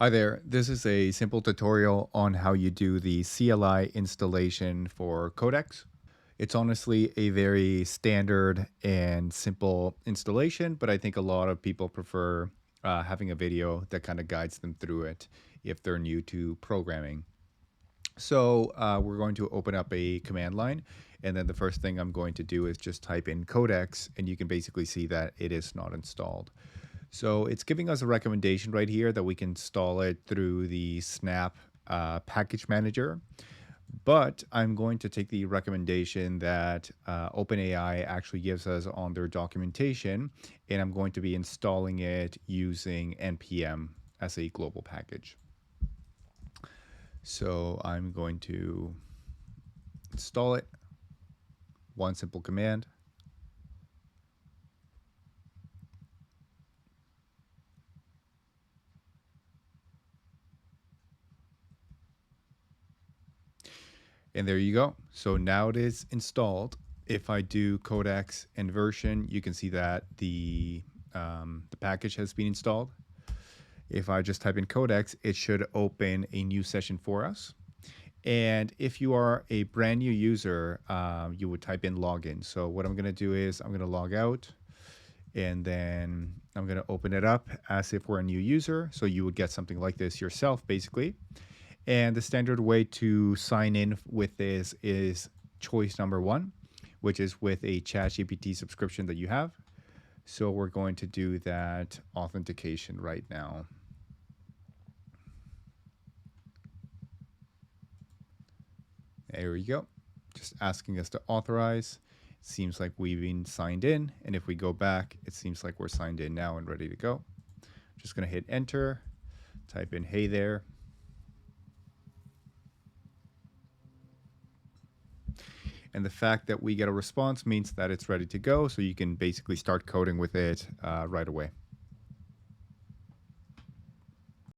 Hi there, this is a simple tutorial on how you do the CLI installation for Codex. It's honestly a very standard and simple installation, but I think a lot of people prefer having a video that kind of guides them through it if they're new to programming. So we're going to open up a command line, and then the first thing I'm going to do is just type in Codex, and you can basically see that it is not installed. So it's giving us a recommendation right here that we can install it through the Snap package manager. But I'm going to take the recommendation that OpenAI actually gives us on their documentation, and I'm going to be installing it using NPM as a global package. So I'm going to install it, one simple command. And there you go. So now it is installed. If I do Codex and version, you can see that the package has been installed. If I just type in Codex, it should open a new session for us. And if you are a brand new user, you would type in login. So what I'm going to do is I'm going to log out, and then I'm going to open it up as if we're a new user. So you would get something like this yourself, basically. And the standard way to sign in with this is choice number one, which is with a ChatGPT subscription that you have. So we're going to do that authentication right now. There we go. Just asking us to authorize. It seems like we've been signed in. And if we go back, it seems like we're signed in now and ready to go. Just going to hit enter, type in hey there. And the fact that we get a response means that it's ready to go. So you can basically start coding with it right away.